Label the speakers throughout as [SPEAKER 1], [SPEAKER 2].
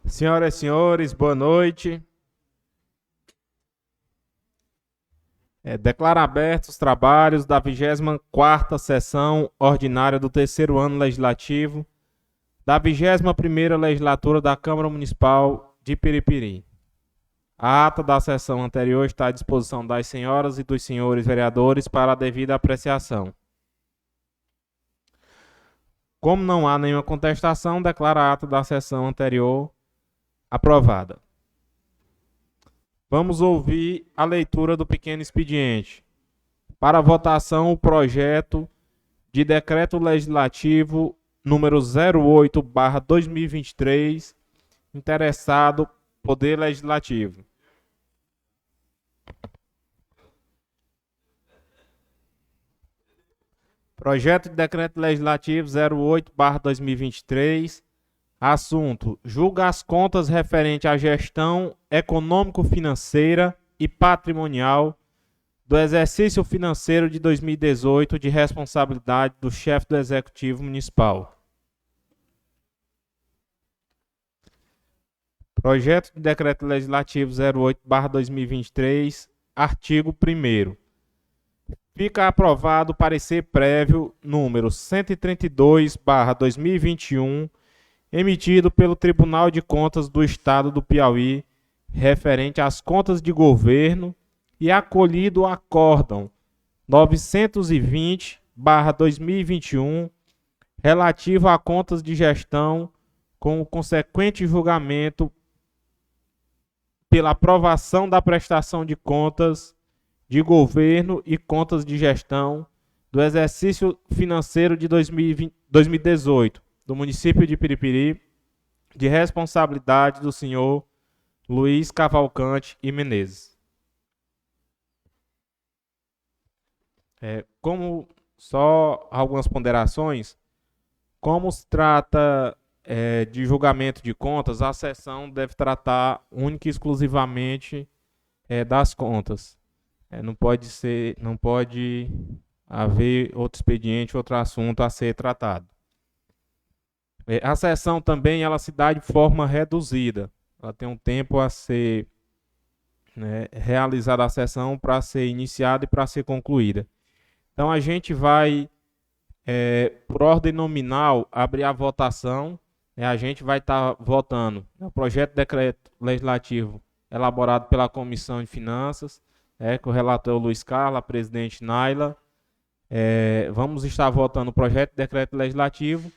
[SPEAKER 1] Senhoras e senhores, boa noite. Declaro abertos os trabalhos da 24ª sessão ordinária do terceiro ano legislativo da 21ª legislatura da Câmara Municipal de Piripiri. A ata da sessão anterior está à disposição das senhoras e dos senhores vereadores para a devida apreciação. Como não há nenhuma contestação, declaro a ata da sessão anterior aprovada. Vamos ouvir a leitura do pequeno expediente. Para votação, o projeto de decreto legislativo número 08/2023, interessado Poder Legislativo. Projeto de decreto legislativo 08/2023, assunto: julga as contas referente à gestão econômico-financeira e patrimonial do exercício financeiro de 2018 de responsabilidade do chefe do Executivo Municipal. Projeto de decreto legislativo 08/2023, artigo 1º. Fica aprovado o parecer prévio número 132/2021, emitido pelo Tribunal de Contas do Estado do Piauí, referente às contas de governo, e acolhido o acórdão 920/2021, relativo a contas de gestão, com o consequente julgamento pela aprovação da prestação de contas de governo e contas de gestão do exercício financeiro de 2018 do município de Piripiri, de responsabilidade do senhor Luiz Cavalcante e Menezes. Como só algumas ponderações, como se trata de julgamento de contas, a sessão deve tratar única e exclusivamente das contas. Não pode haver outro expediente, outro assunto a ser tratado. A sessão também ela se dá de forma reduzida. Ela tem um tempo a ser realizada a sessão para ser iniciada e para ser concluída. Então a gente vai, por ordem nominal, abrir a votação. A gente vai estar votando o projeto de decreto legislativo elaborado pela Comissão de Finanças, com o relator Luiz Carlos, a presidente Naila. Vamos estar votando o projeto de decreto legislativo,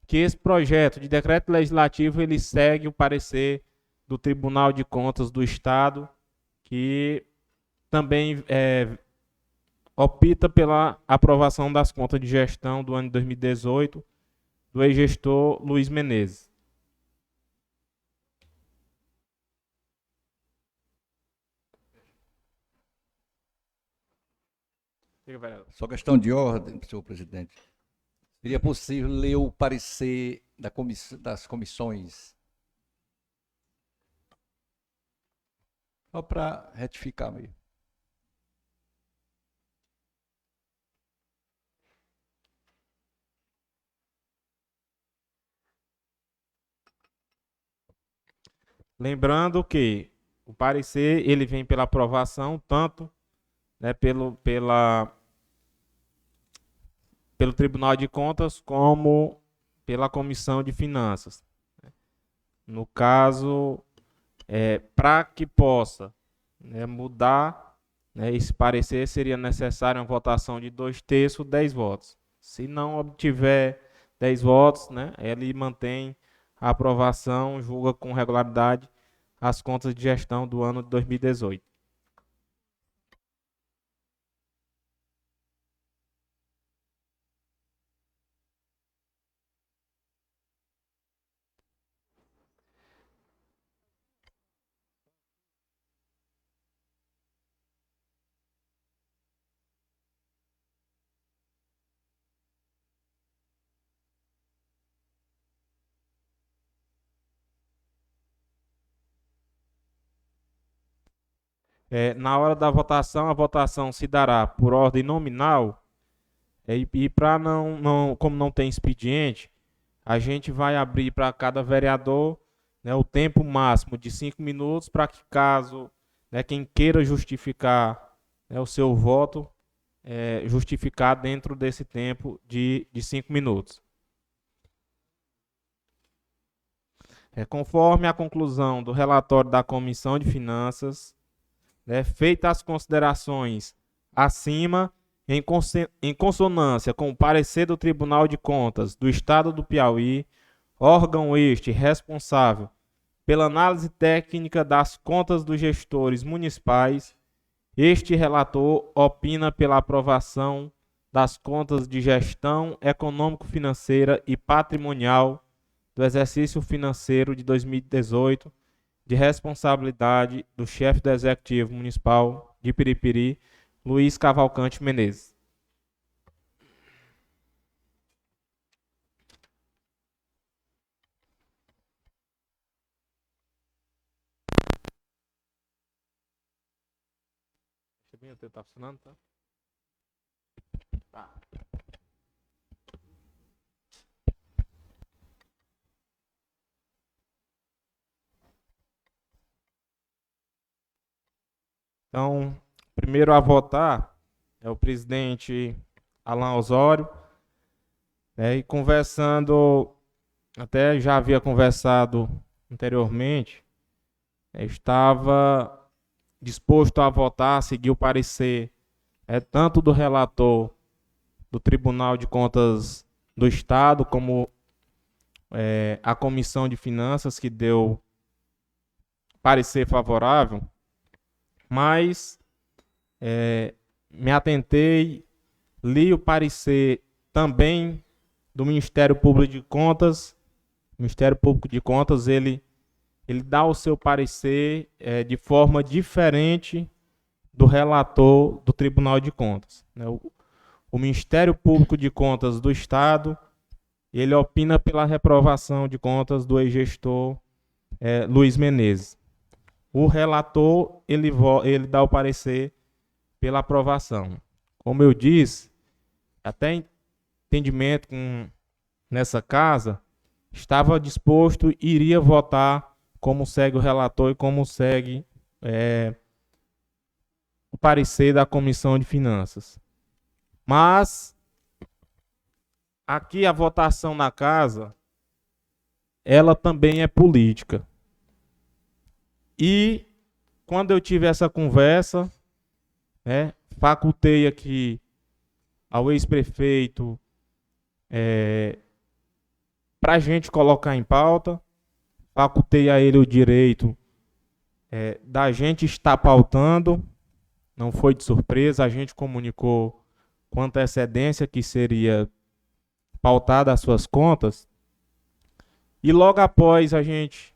[SPEAKER 1] que esse projeto de decreto legislativo ele segue o parecer do Tribunal de Contas do Estado, que também opta pela aprovação das contas de gestão do ano de 2018 do ex-gestor Luiz Menezes.
[SPEAKER 2] Só questão de ordem, senhor presidente. Seria possível ler o parecer das comissões? Só para retificar mesmo.
[SPEAKER 1] Lembrando que o parecer ele vem pela aprovação, tanto pelo Tribunal de Contas como pela Comissão de Finanças. No caso, para que possa mudar esse parecer, seria necessária uma votação de 2/3, 10 votos. Se não obtiver 10 votos, ele mantém a aprovação, julga com regularidade as contas de gestão do ano de 2018. Na hora da votação, a votação se dará por ordem nominal, e para como não tem expediente, a gente vai abrir para cada vereador né, o tempo máximo de 5 minutos para que, caso, né, quem queira justificar, né, o seu voto, justificar dentro desse tempo de 5 minutos. Conforme a conclusão do relatório da Comissão de Finanças, né, feitas as considerações acima, em consonância com o parecer do Tribunal de Contas do Estado do Piauí, órgão este responsável pela análise técnica das contas dos gestores municipais, este relator opina pela aprovação das contas de gestão econômico-financeira e patrimonial do exercício financeiro de 2018, de responsabilidade do chefe do Executivo Municipal de Piripiri, Luiz Cavalcante Menezes. Deixa bem, o teu tá funcionando, tá? Tá. Então, primeiro a votar é o presidente Alan Osório, né, e conversando, até já havia conversado anteriormente, estava disposto a votar, seguir o parecer tanto do relator do Tribunal de Contas do Estado, como a Comissão de Finanças, que deu parecer favorável, mas me atentei, li o parecer também do Ministério Público de Contas. O Ministério Público de Contas, ele dá o seu parecer de forma diferente do relator do Tribunal de Contas, né? O Ministério Público de Contas do Estado, ele opina pela reprovação de contas do ex-gestor Luiz Menezes. O relator, ele dá o parecer pela aprovação. Como eu disse, até entendimento nessa casa, estava disposto e iria votar como segue o relator e como segue o parecer da Comissão de Finanças. Mas, aqui a votação na casa, ela também é política. E, quando eu tive essa conversa, facultei aqui ao ex-prefeito para a gente colocar em pauta, facultei a ele o direito da gente estar pautando, não foi de surpresa, a gente comunicou com antecedência que seria pautada as suas contas, e logo após a gente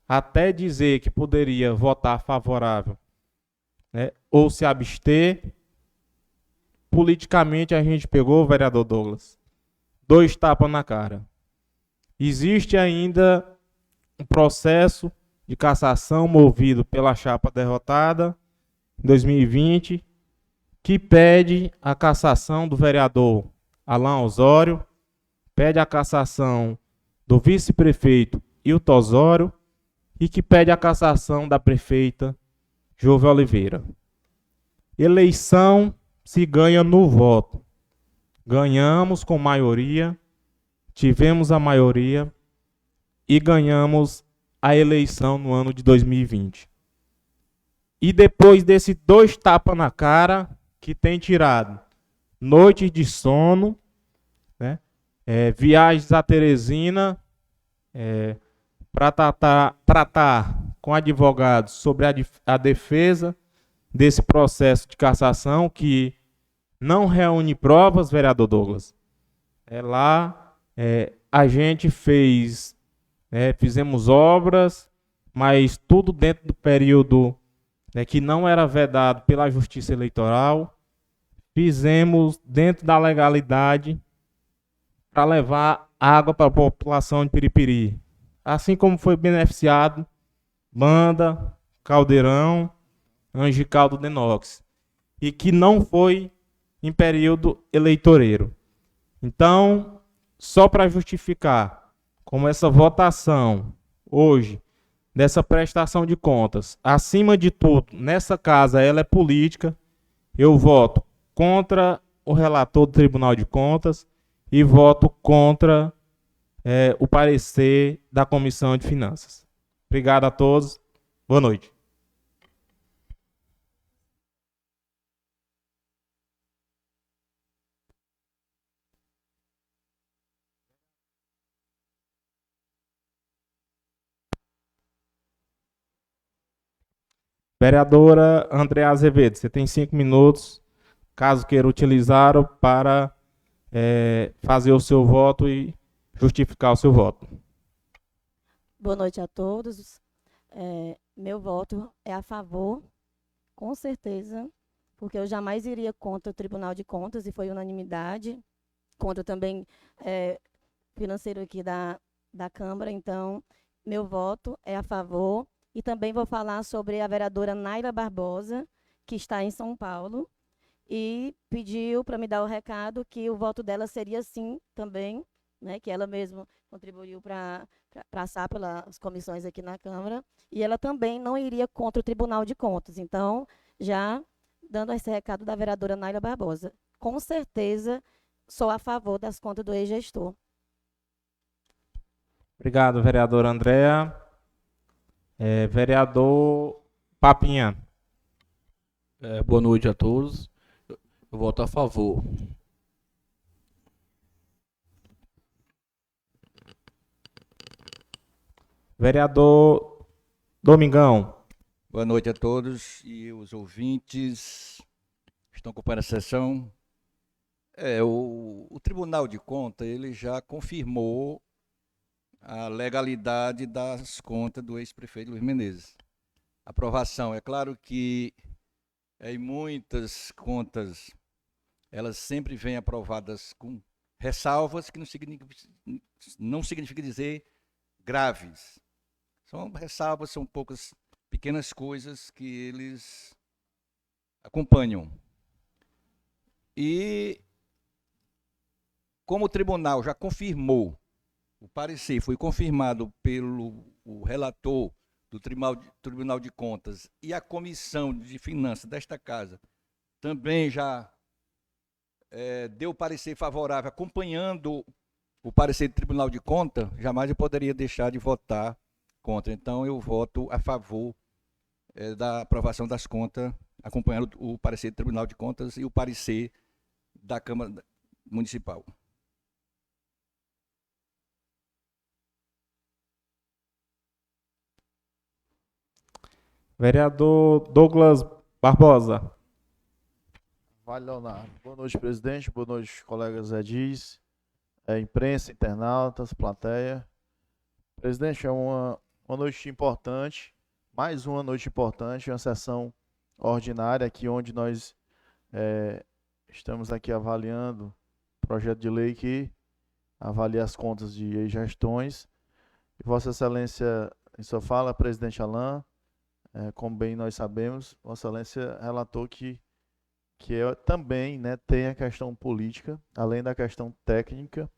[SPEAKER 1] até dizer que poderia votar favorável, ou se abster, politicamente a gente pegou, vereador Douglas, 2 tapas na cara. Existe ainda um processo de cassação movido pela chapa derrotada em 2020, que pede a cassação do vereador Alan Osório, pede a cassação do vice-prefeito Hilton Osório e que pede a cassação da prefeita Jovem Oliveira. Eleição se ganha no voto. Ganhamos com maioria, tivemos a maioria e ganhamos a eleição no ano de 2020. E depois desses 2 tapas na cara, que tem tirado noites de sono, viagens a Teresina, para tratar com advogados sobre a defesa desse processo de cassação, que não reúne provas, vereador Douglas. Lá a gente fizemos obras, mas tudo dentro do período que não era vedado pela Justiça Eleitoral. Fizemos dentro da legalidade para levar água para a população de Piripiri. Assim como foi beneficiado Banda, Caldeirão, Angicaldo Denox. E que não foi em período eleitoreiro. Então, só para justificar, como essa votação hoje dessa prestação de contas, acima de tudo, nessa casa ela é política, eu voto contra o relator do Tribunal de Contas e voto contra o parecer da Comissão de Finanças. Obrigado a todos. Boa noite. Vereadora Andréa Azevedo, você tem 5 minutos, caso queira utilizá-lo para fazer o seu voto e justificar o seu voto.
[SPEAKER 3] Boa noite a todos. Meu voto é a favor, com certeza, porque eu jamais iria contra o Tribunal de Contas e foi unanimidade, contra também financeiro aqui da Câmara, então meu voto é a favor. E também vou falar sobre a vereadora Naila Barbosa, que está em São Paulo, e pediu para me dar o recado que o voto dela seria sim também, né, que ela mesma contribuiu para passar pelas comissões aqui na Câmara, e ela também não iria contra o Tribunal de Contas. Então, já dando esse recado da vereadora Naila Barbosa, com certeza sou a favor das contas do ex-gestor.
[SPEAKER 1] Obrigado, vereadora Andréa. Vereador Papinha.
[SPEAKER 4] Boa noite a todos. Eu voto a favor.
[SPEAKER 1] Vereador Domingão.
[SPEAKER 2] Boa noite a todos e os ouvintes que estão acompanhando a sessão. O Tribunal de Contas ele já confirmou a legalidade das contas do ex-prefeito Luiz Menezes. Aprovação. É claro que em muitas contas elas sempre vêm aprovadas com ressalvas que não significa dizer graves. São ressalvas, são poucas pequenas coisas que eles acompanham. E como o tribunal já confirmou, o parecer foi confirmado pelo relator do Tribunal de Contas e a Comissão de Finanças desta casa também já deu parecer favorável, acompanhando o parecer do Tribunal de Contas, jamais eu poderia deixar de votar contra. Então, eu voto a favor da aprovação das contas, acompanhando o parecer do Tribunal de Contas e o parecer da Câmara Municipal.
[SPEAKER 1] Vereador Douglas Barbosa.
[SPEAKER 5] Vale, Leonardo. Boa noite, presidente. Boa noite, colegas edis, imprensa, internautas, plateia. Presidente, é uma noite importante, mais uma noite importante, uma sessão ordinária aqui onde nós estamos aqui avaliando o projeto de lei que avalia as contas de ex-gestões. E Vossa Excelência, em sua fala, presidente Alain, como bem nós sabemos, Vossa Excelência relatou que também, né, tem a questão política, além da questão técnica.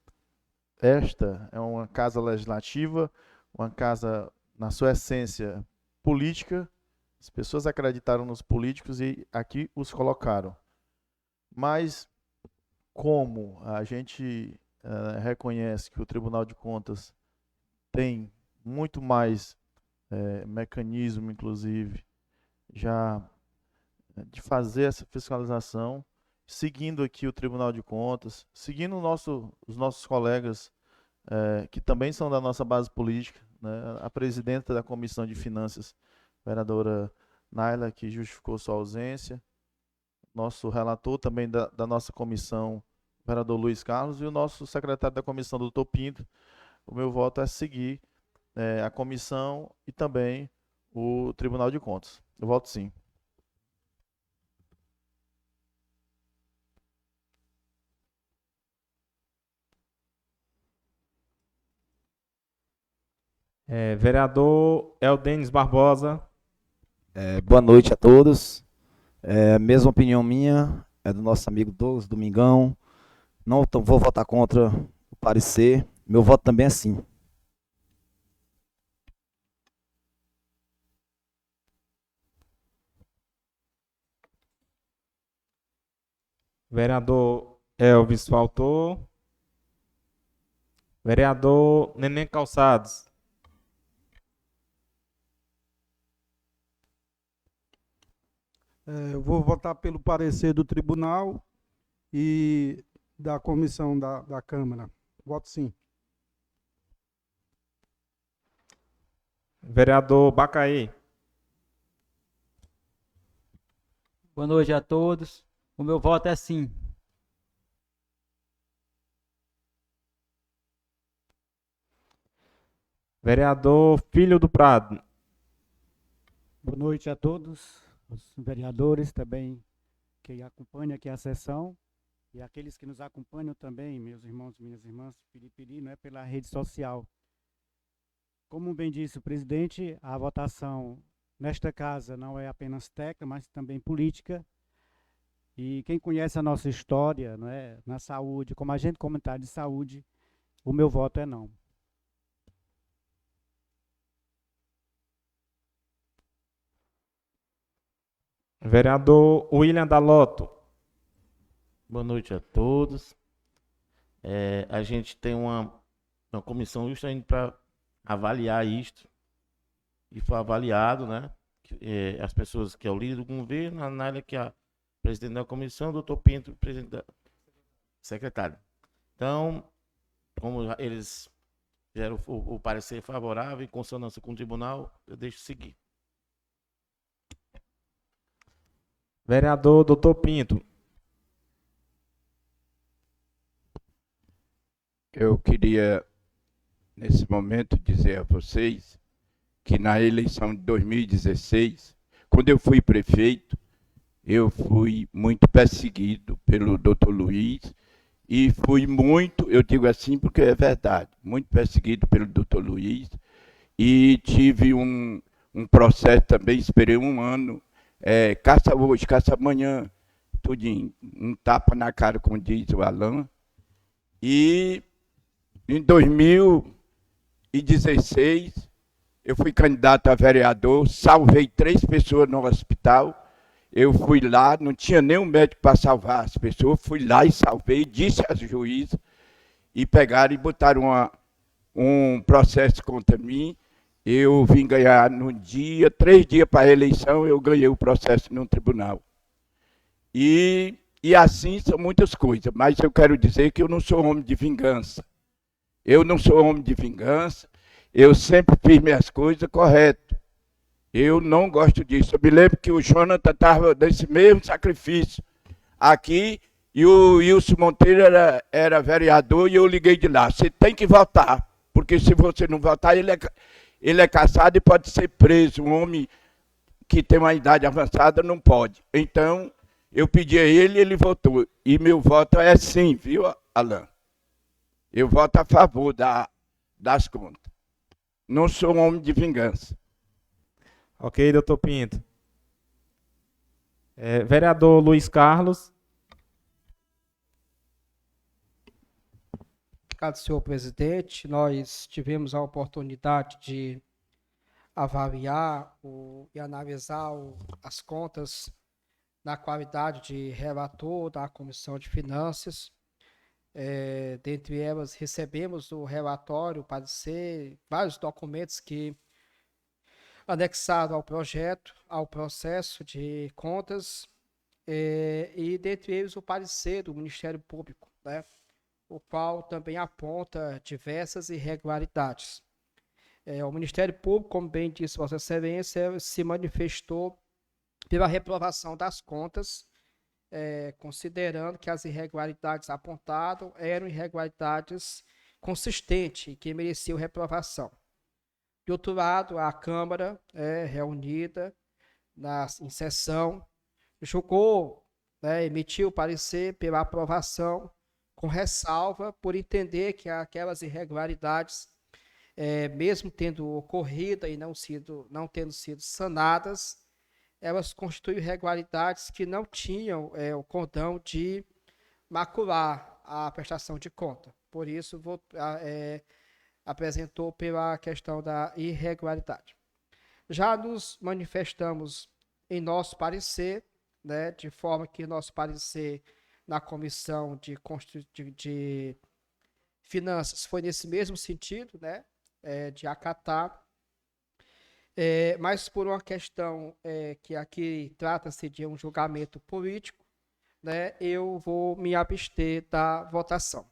[SPEAKER 5] Esta é uma casa legislativa, uma casa, na sua essência, política. As pessoas acreditaram nos políticos e aqui os colocaram. Mas, como a gente reconhece que o Tribunal de Contas tem muito mais mecanismo, inclusive, já de fazer essa fiscalização, seguindo aqui o Tribunal de Contas, seguindo os nossos colegas que também são da nossa base política, né? A presidenta da Comissão de Finanças, vereadora Naila, que justificou sua ausência, nosso relator também da nossa comissão, vereador Luiz Carlos, e o nosso secretário da comissão, doutor Pinto. O meu voto é seguir a comissão e também o Tribunal de Contas. Eu voto sim.
[SPEAKER 1] Vereador Eldenis Barbosa.
[SPEAKER 6] Boa noite a todos. Mesma opinião minha, é do nosso amigo Douglas Domingão. Não vou votar contra o parecer. Meu voto também é sim.
[SPEAKER 1] Vereador Elvis faltou. Vereador Neném Calçados.
[SPEAKER 7] Eu vou votar pelo parecer do tribunal e da comissão da Câmara. Voto sim.
[SPEAKER 1] Vereador Bacaí.
[SPEAKER 8] Boa noite a todos. O meu voto é sim.
[SPEAKER 1] Vereador Filho do Prado.
[SPEAKER 9] Boa noite a todos, os vereadores também que acompanham aqui a sessão e aqueles que nos acompanham também, meus irmãos e minhas irmãs, Piripiri, não é pela rede social. Como bem disse o presidente, a votação nesta casa não é apenas técnica, mas também política. E quem conhece a nossa história, não é, na saúde, como agente comunitário de saúde, o meu voto é não.
[SPEAKER 1] Vereador William Dalotto.
[SPEAKER 10] Boa noite a todos. A gente tem uma comissão justamente para avaliar isto. E foi avaliado, né? As pessoas que é o líder do governo, a Nália, que é a presidente da comissão, o doutor Pinto, presidente da secretário. Então, como eles fizeram o parecer favorável em consonância com o tribunal, eu deixo seguir.
[SPEAKER 1] Vereador doutor Pinto.
[SPEAKER 11] Eu queria, nesse momento, dizer a vocês que na eleição de 2016, quando eu fui prefeito, eu fui muito perseguido pelo doutor Luiz e fui muito, eu digo assim porque é verdade, muito perseguido pelo doutor Luiz e tive um processo também, esperei um ano, caça hoje, caça amanhã, tudinho, um tapa na cara, como diz o Alain. E em 2016, eu fui candidato a vereador, salvei 3 pessoas no hospital. Eu fui lá, não tinha nenhum médico para salvar as pessoas, fui lá e salvei, disse às juízes, e pegaram e botaram um processo contra mim. Eu vim ganhar no dia, 3 dias para a eleição, eu ganhei o processo no tribunal. E assim são muitas coisas, mas eu quero dizer que eu não sou homem de vingança. Eu não sou homem de vingança, eu sempre fiz minhas coisas corretas. Eu não gosto disso. Eu me lembro que o Jonathan estava nesse mesmo sacrifício aqui, e o Wilson Monteiro era vereador, e eu liguei de lá. Você tem que votar, porque se você não votar, ele é caçado e pode ser preso. Um homem que tem uma idade avançada não pode. Então, eu pedi a ele e ele votou. E meu voto é sim, viu, Alain? Eu voto a favor das contas. Não sou um homem de vingança.
[SPEAKER 1] Ok, doutor Pinto. Vereador Luiz Carlos.
[SPEAKER 12] Obrigado, senhor presidente. Nós tivemos a oportunidade de avaliar e analisar as contas na qualidade de relator da Comissão de Finanças. Dentre elas, recebemos o relatório, o parecer, vários documentos que anexados ao projeto, ao processo de contas, e dentre eles o parecer do Ministério Público, né, o qual também aponta diversas irregularidades. O Ministério Público, como bem disse Vossa Excelência, se manifestou pela reprovação das contas, considerando que as irregularidades apontadas eram irregularidades consistentes e que mereciam reprovação. De outro lado, a Câmara, reunida em sessão, julgou, emitiu o parecer pela aprovação, com ressalva por entender que aquelas irregularidades, mesmo tendo ocorrido e não tendo sido sanadas, elas constituem irregularidades que não tinham o condão de macular a prestação de conta. Por isso, apresentou pela questão da irregularidade. Já nos manifestamos em nosso parecer, né, de forma que nosso parecer na Comissão de Finanças foi nesse mesmo sentido, né, de acatar, mas por uma questão que aqui trata-se de um julgamento político, né, eu vou me abster da votação.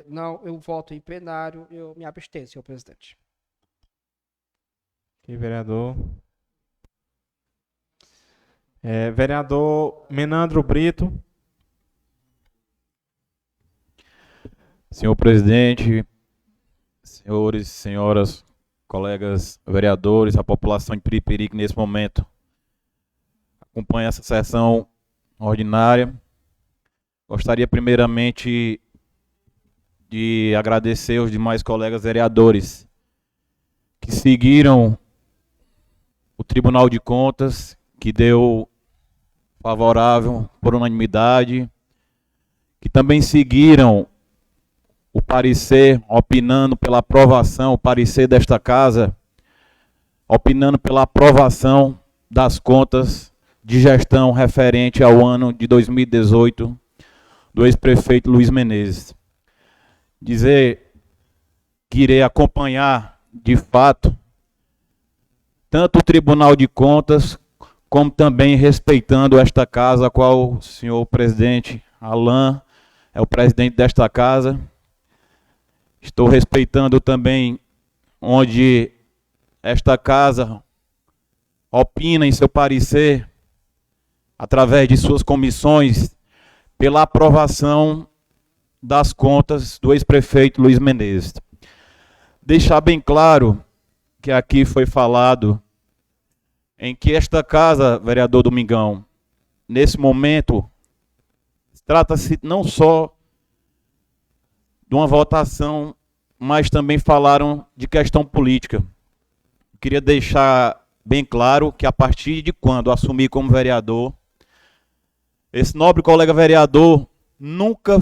[SPEAKER 12] Não, eu voto em plenário, eu me abstenho, senhor presidente.
[SPEAKER 1] Ok, vereador. Vereador Menandro Brito.
[SPEAKER 13] Senhor presidente, senhores e senhoras, colegas vereadores, a população de Piripiri que nesse momento acompanha essa sessão ordinária. Gostaria primeiramente de agradecer aos demais colegas vereadores que seguiram o Tribunal de Contas, que deu favorável por unanimidade, que também seguiram o parecer, opinando pela aprovação, o parecer desta casa, opinando pela aprovação das contas de gestão referente ao ano de 2018 do ex-prefeito Luiz Menezes. Dizer que irei acompanhar, de fato, tanto o Tribunal de Contas, como também respeitando esta casa, a qual o senhor presidente Alain é o presidente desta casa. Estou respeitando também onde esta casa opina em seu parecer, através de suas comissões, pela aprovação das contas do ex-prefeito Luiz Menezes. Deixar bem claro que aqui foi falado em que esta casa, vereador Domingão, nesse momento, trata-se não só de uma votação, mas também falaram de questão política. Queria deixar bem claro que a partir de quando assumi como vereador, esse nobre colega vereador nunca,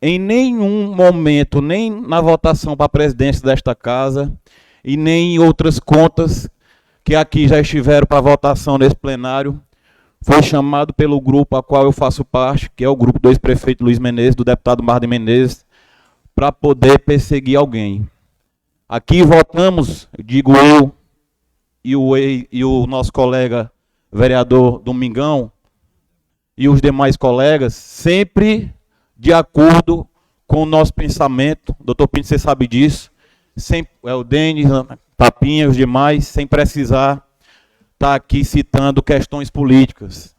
[SPEAKER 13] em nenhum momento, nem na votação para a presidência desta casa, e nem em outras contas que aqui já estiveram para votação nesse plenário, foi chamado pelo grupo a qual eu faço parte, que é o grupo do ex-prefeito Luiz Menezes, do deputado Marden Menezes, para poder perseguir alguém. Aqui votamos, digo eu e o nosso colega vereador Domingão e os demais colegas, sempre de acordo com o nosso pensamento. Doutor Pinto, você sabe disso. Sem, o Denis, Tapinha e os demais, sem precisar estar aqui citando questões políticas.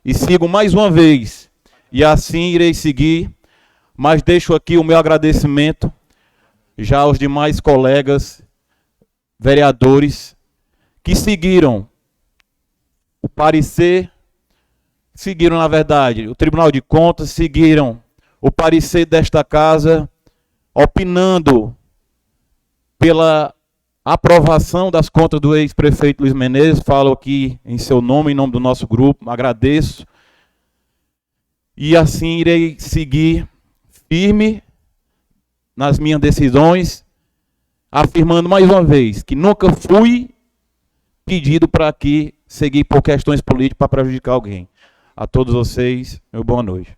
[SPEAKER 13] E sigo mais uma vez, e assim irei seguir, mas deixo aqui o meu agradecimento já aos demais colegas vereadores que seguiram o parecer, seguiram, na verdade, o Tribunal de Contas, seguiram o parecer desta casa, opinando pela aprovação das contas do ex-prefeito Luiz Menezes. Falo aqui em seu nome, em nome do nosso grupo, agradeço. E assim irei seguir firme nas minhas decisões, afirmando mais uma vez que nunca fui pedido para aqui seguir por questões políticas para prejudicar alguém. A todos vocês, meu boa noite.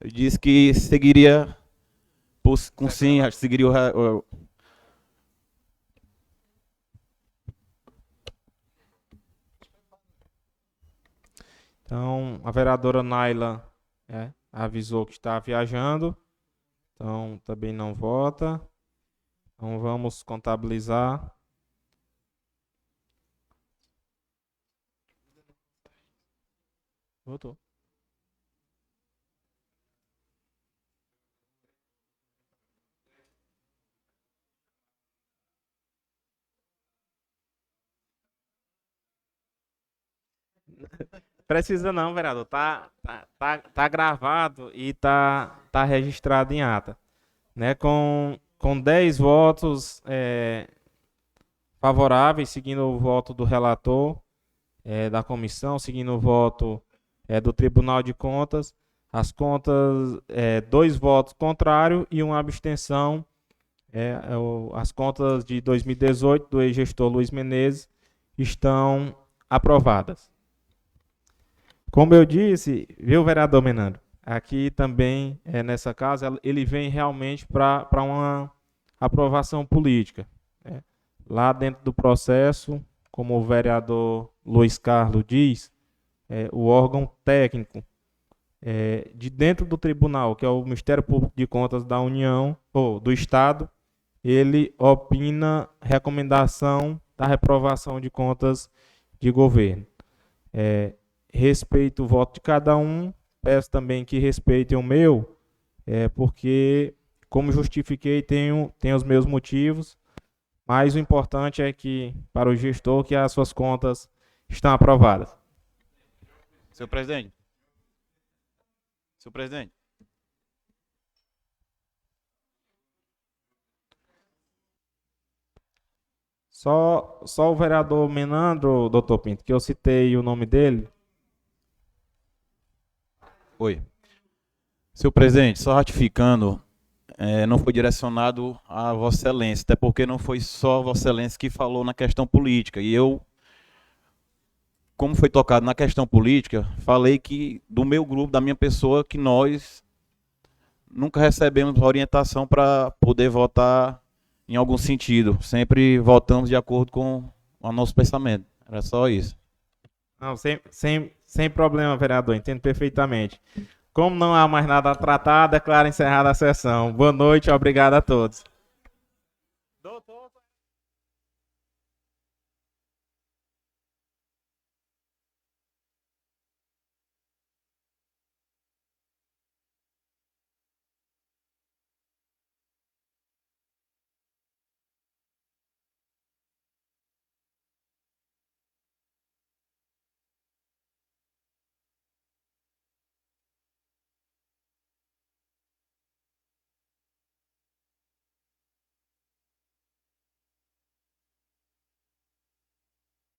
[SPEAKER 13] Eu disse que seguiria com sim, seguiria o...
[SPEAKER 1] Então, a vereadora Naila avisou que está viajando, então também não vota. Então vamos contabilizar. Votou. Precisa não, vereador. Tá gravado e tá registrado em ata. Né? Com 10 votos favoráveis, seguindo o voto do relator da comissão, seguindo o voto do Tribunal de Contas, as contas, 2 votos contrários e uma abstenção. As contas de 2018 do ex-gestor Luiz Menezes estão aprovadas. Como eu disse, viu, vereador Menandro? Aqui também, nessa casa, ele vem realmente para uma aprovação política. Né? Lá dentro do processo, como o vereador Luiz Carlos diz, o órgão técnico de dentro do tribunal, que é o Ministério Público de Contas da União, ou do Estado, ele opina recomendação da reprovação de contas de governo. Respeito o voto de cada um, peço também que respeitem o meu, porque, como justifiquei, tenho os meus motivos, mas o importante é que, para o gestor, que as suas contas estão aprovadas.
[SPEAKER 13] Senhor presidente. Senhor presidente.
[SPEAKER 1] Só o vereador Menandro, doutor Pinto, que eu citei o nome dele.
[SPEAKER 13] Oi. Senhor presidente, só ratificando, não foi direcionado a Vossa Excelência, até porque não foi só Vossa Excelência que falou na questão política. E eu, como foi tocado na questão política, falei que do meu grupo, da minha pessoa, que nós nunca recebemos orientação para poder votar em algum sentido. Sempre votamos de acordo com o nosso pensamento. Era só isso.
[SPEAKER 1] Não, sem problema, vereador, entendo perfeitamente. Como não há mais nada a tratar, declaro encerrada a sessão. Boa noite, obrigado a todos.